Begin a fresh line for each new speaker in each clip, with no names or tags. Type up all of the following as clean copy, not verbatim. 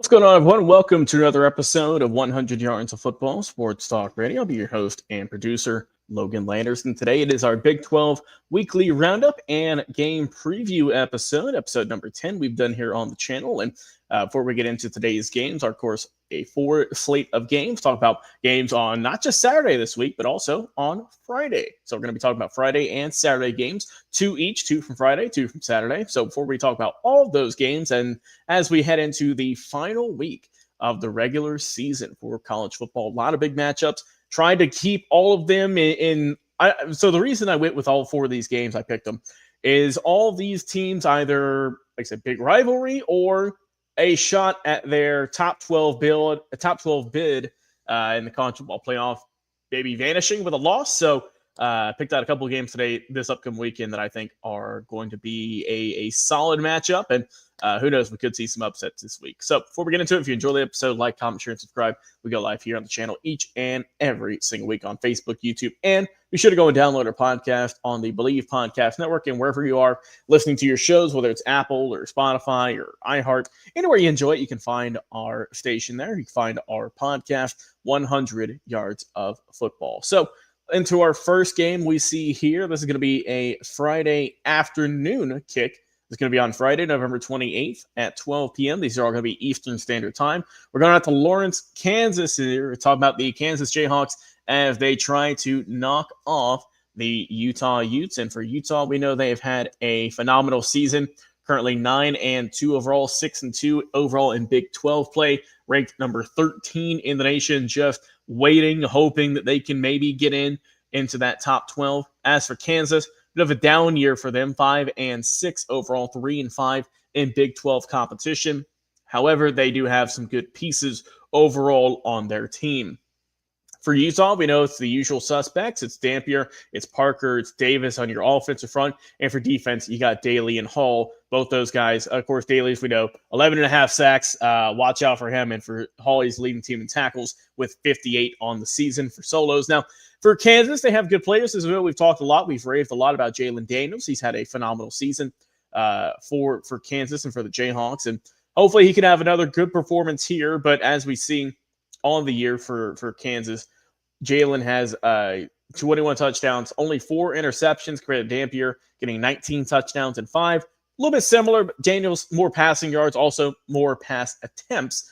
What's going on, everyone? Welcome to another episode of 100 Yards of Football Sports Talk Radio. I'll be your host and producer, Logan Landers, and today it is our Big 12 weekly roundup and game preview episode number 10 we've done here on the channel. And before we get into today's games, of course, a four slate of games. Talk about games on not just Saturday this week, but also on Friday. So we're going to be talking about Friday and Saturday games, two each, two from Friday, two from Saturday. So before we talk about all of those games, and as we head into the final week of the regular season for college football, a lot of big matchups. Tried to keep all of them so the reason I went with all four of these games, I picked them, is all of these teams either, like I said, big rivalry or a shot at their top 12 bid in the college football playoff, maybe vanishing with a loss. So picked out a couple of games today, this upcoming weekend, that I think are going to be a solid matchup. And who knows, we could see some upsets this week. So before we get into it, if you enjoy the episode, like, comment, share, and subscribe. We go live here on the channel each and every single week on Facebook, YouTube, and be sure to go and download our podcast on the Believe Podcast Network and wherever you are listening to your shows, whether it's Apple or Spotify or iHeart, anywhere you enjoy it, you can find our station there. You can find our podcast, 100 Yards of Football. So into our first game we see here, this is going to be a Friday afternoon kick. It's going to be on Friday, November 28th at 12 p.m. These are all going to be Eastern Standard Time. We're going out to Lawrence, Kansas here. We're talking about the Kansas Jayhawks as they try to knock off the Utah Utes. And for Utah, we know they have had a phenomenal season. Currently 9-2 overall, 6-2 overall in Big 12 play, ranked number 13 in the nation, just waiting, hoping that they can maybe get into that top 12. As for Kansas, bit of a down year for them, 5-6 overall, 3-5 in Big 12 competition. However, they do have some good pieces overall on their team. For Utah, we know it's the usual suspects. It's Dampier, it's Parker, it's Davis on your offensive front. And for defense, you got Daly and Hall. Both those guys, of course, Daly, as we know, 11.5 sacks. Watch out for him. And for Hall, he's leading the team in tackles with 58 on the season for solos. Now, for Kansas, they have good players as well. We've talked a lot. We've raved a lot about Jalen Daniels. He's had a phenomenal season for Kansas and for the Jayhawks. And hopefully he can have another good performance here. But as we see on the year for Kansas, Jalen has 21 touchdowns, only 4 interceptions compared to Dampier getting 19 touchdowns and 5. A little bit similar, but Daniels more passing yards, also more pass attempts.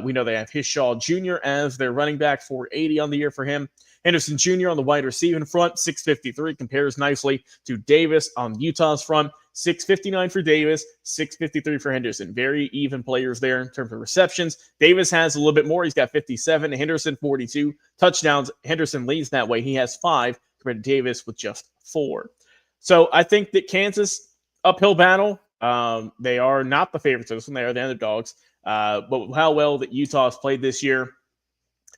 We know they have Hishaw Jr. as their running back, 480 on the year for him. Henderson Jr. on the wide receiving front, 653, compares nicely to Davis on Utah's front. 659 for Davis, 653 for Henderson. Very even players there in terms of receptions. Davis has a little bit more. He's got 57. Henderson, 42. Touchdowns, Henderson leads that way. He has 5 compared to Davis with just 4. So I think that Kansas, uphill battle. They are not the favorites of this one. They are the underdogs. But how well that Utah has played this year,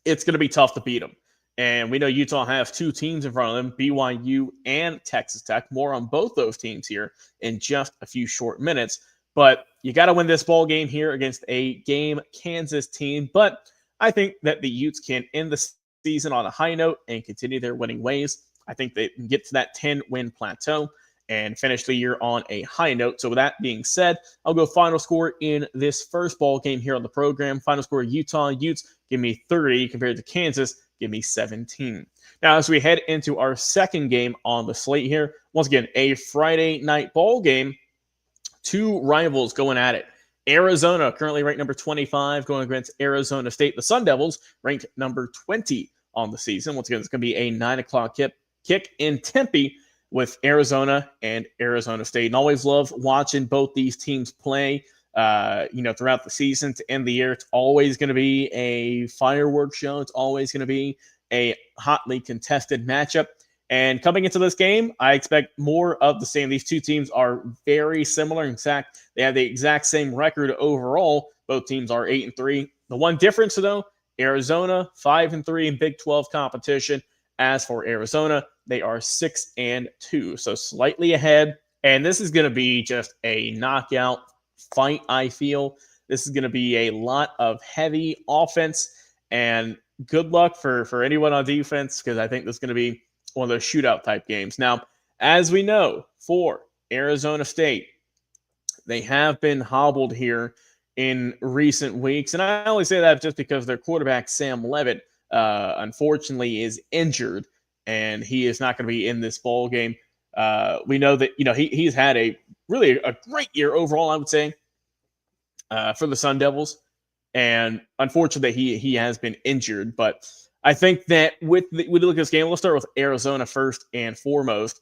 it's going to be tough to beat them. And we know Utah have 2 teams in front of them, BYU and Texas Tech. More on both those teams here in just a few short minutes. But you got to win this ball game here against a game Kansas team. But I think that the Utes can end the season on a high note and continue their winning ways. I think they can get to that 10-win plateau and finish the year on a high note. So with that being said, I'll go final score in this first ball game here on the program. Final score, Utah Utes, give me 30 compared to Kansas. Give me 17. Now, as we head into our second game on the slate here, once again, a Friday night ball game. 2 rivals going at it. Arizona, currently ranked number 25, going against Arizona State. The Sun Devils, ranked number 20 on the season. Once again, it's going to be a 9 o'clock kick in Tempe with Arizona and Arizona State. And always love watching both these teams play. Throughout the season to end the year, it's always going to be a fireworks show. It's always going to be a hotly contested matchup. And coming into this game, I expect more of the same. These 2 teams are very similar. In fact, they have the exact same record overall. Both teams are 8-3. The one difference, though, Arizona 5-3 in Big 12 competition. As for Arizona, they are 6-2, so slightly ahead. And this is going to be just a knockout fight, I feel. This is going to be a lot of heavy offense, and good luck for anyone on defense, because I think this is going to be one of those shootout type games. Now, as we know, for Arizona State, they have been hobbled here in recent weeks. And I only say that just because their quarterback, Sam Levitt, unfortunately is injured, and he is not going to be in this ball game. We know that he's had a great year overall, I would say, for the Sun Devils, and unfortunately he has been injured. But I think that with look at this game, let's start with Arizona first and foremost.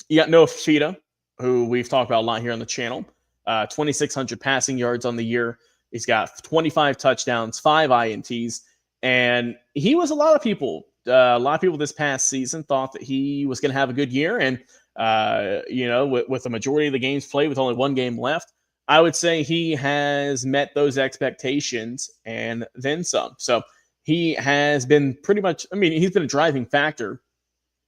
You got Noah Fashita, who we've talked about a lot here on the channel. 2,600 passing yards on the year. He's got 25 touchdowns, 5 INTs, and he was a lot of people this past season thought that he was going to have a good year. And, with the majority of the games played with only one game left, I would say he has met those expectations and then some. So he has been he's been a driving factor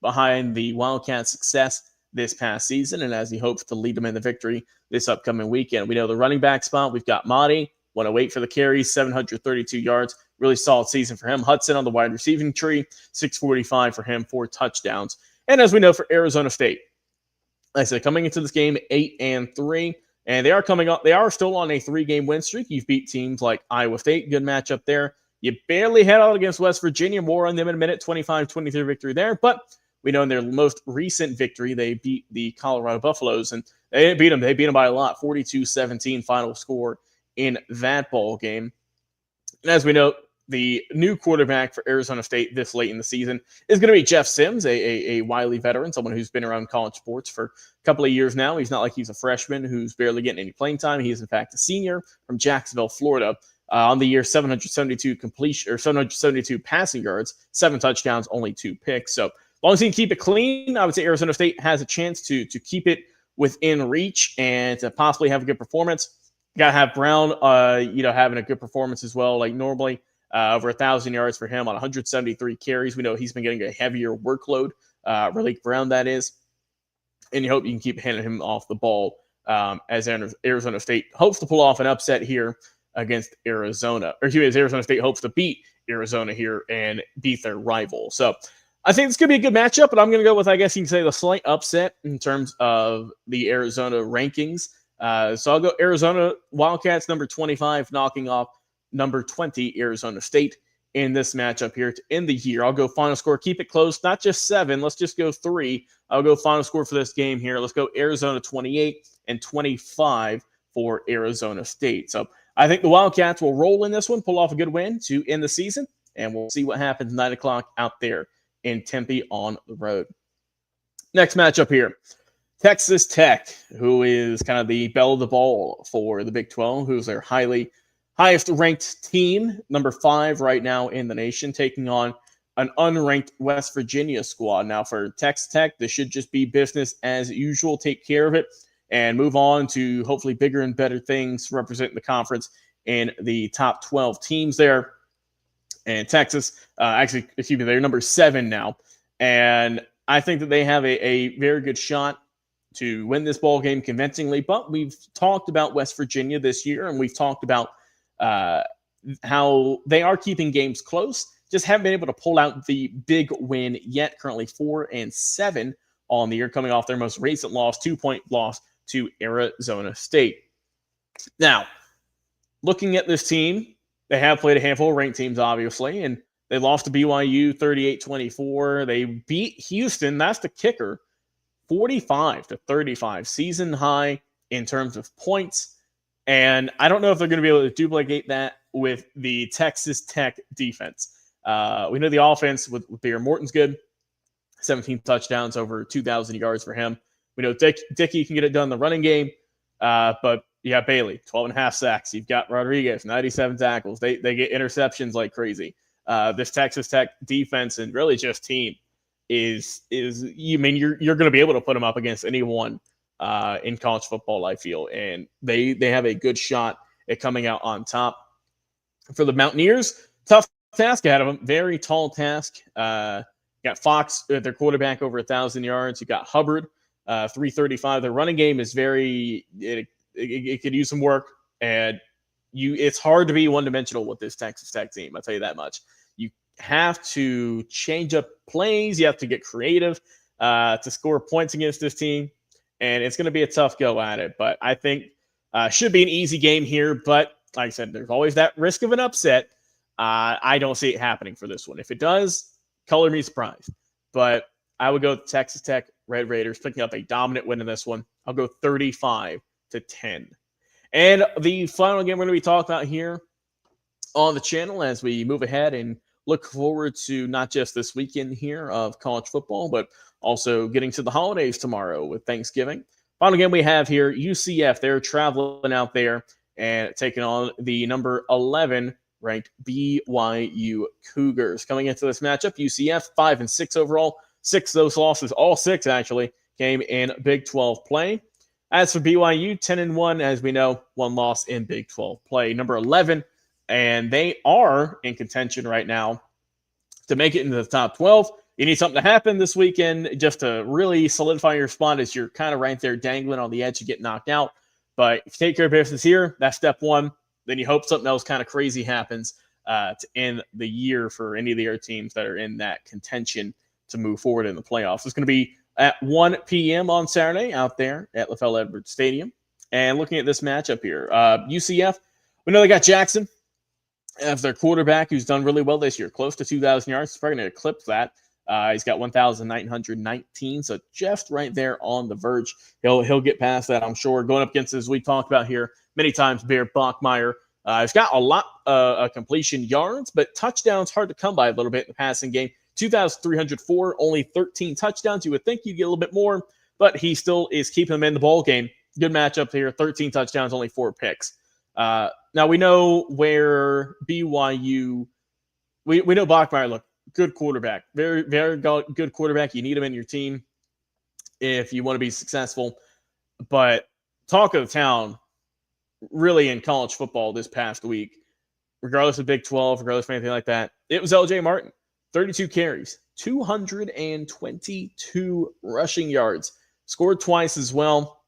behind the Wildcats' success this past season, and as he hopes to lead them in the victory this upcoming weekend. We know the running back spot. We've got Mahdi, 108 for the carries, 732 yards. Really solid season for him. Hudson on the wide receiving tree, 645 for him, 4 touchdowns. And as we know for Arizona State, like I said, coming into this game 8-3, and they are still on a 3-game win streak. You've beat teams like Iowa State, good matchup there. You barely had out against West Virginia. More on them in a minute, 25-23 victory there. But we know in their most recent victory, they beat the Colorado Buffaloes, and they didn't beat them. They beat them by a lot, 42-17 final score in that ball game. And as we know, the new quarterback for Arizona State this late in the season is going to be Jeff Sims, a wily veteran, someone who's been around college sports for a couple of years now. He's not like he's a freshman who's barely getting any playing time. He is, in fact, a senior from Jacksonville, Florida. On the year, 772 passing yards, 7 touchdowns, only 2 picks. So as long as he can keep it clean, I would say Arizona State has a chance to keep it within reach and to possibly have a good performance. You got to have Brown, having a good performance as well, like normally. Over 1,000 yards for him on 173 carries. We know he's been getting a heavier workload, Raleigh Brown, that is. And you hope you can keep handing him off the ball as Arizona State hopes to pull off an upset here against Arizona. Or as Arizona State hopes to beat Arizona here and beat their rival. So I think it's going to be a good matchup, but I'm going to go with, I guess you can say, the slight upset in terms of the Arizona rankings. So I'll go Arizona Wildcats, number 25, knocking off number 20, Arizona State, in this matchup here to end the year. I'll go final score. Keep it close. Not just 7. Let's just go 3. I'll go final score for this game here. Let's go Arizona 28 and 25 for Arizona State. So I think the Wildcats will roll in this one, pull off a good win to end the season, and we'll see what happens 9 o'clock out there in Tempe on the road. Next matchup here. Texas Tech, who is kind of the belle of the ball for the Big 12, who's their highest ranked team, number 5 right now in the nation, taking on an unranked West Virginia squad. Now for Texas Tech, this should just be business as usual. Take care of it and move on to hopefully bigger and better things representing the conference in the top 12 teams there. And Texas, they're number 7 now. And I think that they have a very good shot to win this ball game convincingly. But we've talked about West Virginia this year, and we've talked about how they are keeping games close, just haven't been able to pull out the big win yet. Currently 4-7 on the year, coming off their most recent loss, 2-point loss to Arizona State. Now, looking at this team, they have played a handful of ranked teams, obviously, and they lost to BYU 38-24. They beat Houston, that's the kicker, 45-35, season high in terms of points. And I don't know if they're going to be able to duplicate that with the Texas Tech defense. We know the offense with Bear Morton's good. 17 touchdowns, over 2,000 yards for him. We know Dickey can get it done in the running game. But you have Bailey, 12.5 sacks. You've got Rodriguez, 97 tackles. They get interceptions like crazy. This Texas Tech defense and really just team you're going to be able to put them up against anyone in college football, I feel. And they have a good shot at coming out on top. For the Mountaineers, tough task ahead of them. Very tall task. Got Fox, their quarterback, over 1,000 yards. You got Hubbard, 335. Their running game is it could use some work. And it's hard to be one-dimensional with this Texas Tech team. I'll tell you that much. You have to change up plays. You have to get creative to score points against this team. And it's going to be a tough go at it. But I think Should be an easy game here, but like I said, there's always that risk of an upset. I don't see it happening for this one. If it does, color me surprised. But I would go with Texas Tech Red Raiders picking up a dominant win in this one. I'll go 35-10. And the final game we're going to be talking about here on the channel as we move ahead and look forward to not just this weekend here of college football, but also getting to the holidays tomorrow with Thanksgiving. Final game we have here, UCF. They're traveling out there and taking on the number 11 ranked BYU Cougars. Coming into this matchup, UCF 5-6 overall. 6 of those losses, all 6 actually, came in Big 12 play. As for BYU, 10-1, as we know, 1 loss in Big 12 play. Number 11, and they are in contention right now to make it into the top 12. You need something to happen this weekend just to really solidify your spot as you're kind of right there dangling on the edge to get knocked out. But if you take care of business here, that's step 1. Then you hope something else kind of crazy happens to end the year for any of the other teams that are in that contention to move forward in the playoffs. It's going to be at 1 p.m. on Saturday out there at LaFell Edwards Stadium. And looking at this matchup here, UCF, we know they got Jackson as their quarterback who's done really well this year, close to 2,000 yards. He's probably going to eclipse that. He's got 1,919, so just right there on the verge. He'll get past that, I'm sure. Going up against, as we talked about here many times, Bear Bachmeier. He's got a lot of completion yards, but touchdowns hard to come by a little bit in the passing game. 2,304, only 13 touchdowns. You would think you'd get a little bit more, but he still is keeping them in the ball game. Good matchup here. 13 touchdowns, only 4 picks. Now we know where BYU. We know Bachmeier. Look, good quarterback, very very good quarterback. You need him in your team if you want to be successful. But talk of the town, really in college football this past week, regardless of Big 12, regardless of anything like that, it was L.J. Martin. 32 carries, 222 rushing yards, scored twice as well.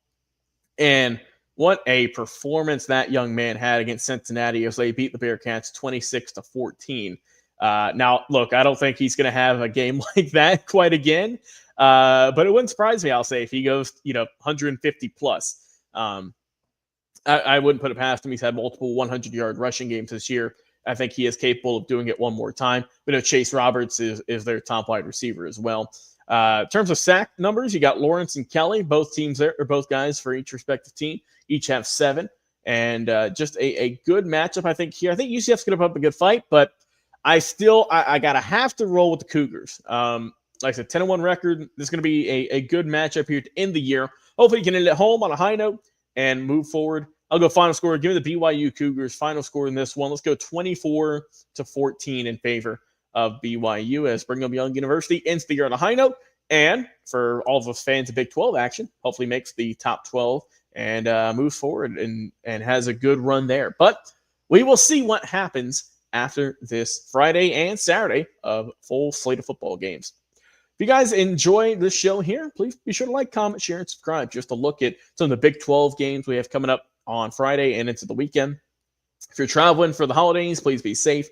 And what a performance that young man had against Cincinnati as they beat the Bearcats 26-14. Now, look, I don't think he's going to have a game like that quite again, but it wouldn't surprise me, I'll say, if he goes, 150 plus. I wouldn't put it past him. He's had multiple 100-yard rushing games this year. I think he is capable of doing it one more time. We know Chase Roberts is their top wide receiver as well. In terms of sack numbers, you got Lawrence and Kelly, both teams there, or both guys for each respective team. Each have 7. And just a good matchup, I think, here. I think UCF's going to put up a good fight, but I got to have to roll with the Cougars. Like I said, 10-1 record. This is going to be a good matchup here to end the year. Hopefully you can end it home on a high note and move forward. I'll go final score. Give me the BYU Cougars final score in this one. Let's go 24-14 in favor of BYU as Brigham Young University ends the year on a high note. And for all of us fans of Big 12 action, hopefully makes the top 12 and moves forward and has a good run there. But we will see what happens after this Friday and Saturday of full slate of football games. If you guys enjoy this show here, please be sure to like, comment, share, and subscribe just to look at some of the Big 12 games we have coming up on Friday and into the weekend. If you're traveling for the holidays, please be safe.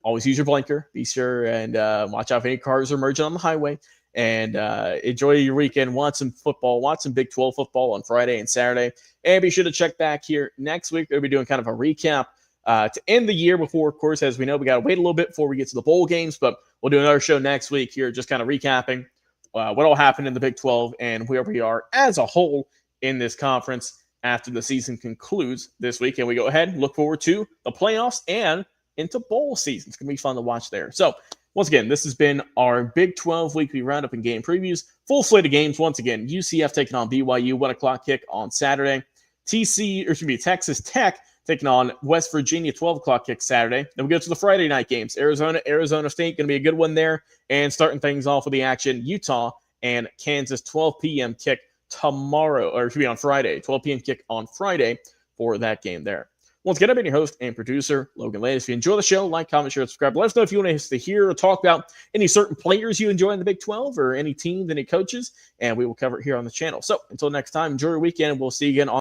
Always use your blinker. Be sure and watch out if any cars are merging on the highway. And enjoy your weekend. Watch some football. Watch some Big 12 football on Friday and Saturday. And be sure to check back here next week. We'll be doing kind of a recap to end the year before, of course, as we know, we got to wait a little bit before we get to the bowl games. But we'll do another show next week here, just kind of recapping what all happened in the Big 12 and where we are as a whole in this conference after the season concludes this week. And we go ahead and look forward to the playoffs and into bowl season. It's going to be fun to watch there. So, once again, this has been our Big 12 weekly roundup and game previews. Full slate of games. Once again, UCF taking on BYU, 1 o'clock kick on Saturday. Texas Tech taking on West Virginia, 12 o'clock kick Saturday. Then we go to the Friday night games. Arizona State, going to be a good one there. And starting things off with the action, Utah and Kansas, 12 p.m. kick tomorrow, or it should be on Friday, 12 p.m. kick on Friday for that game there. Once again, I've been your host and producer, Logan Landers. If you enjoy the show, like, comment, share, subscribe. Let us know if you want us to hear or talk about any certain players you enjoy in the Big 12 or any teams, any coaches, and we will cover it here on the channel. So until next time, enjoy your weekend. We'll see you again on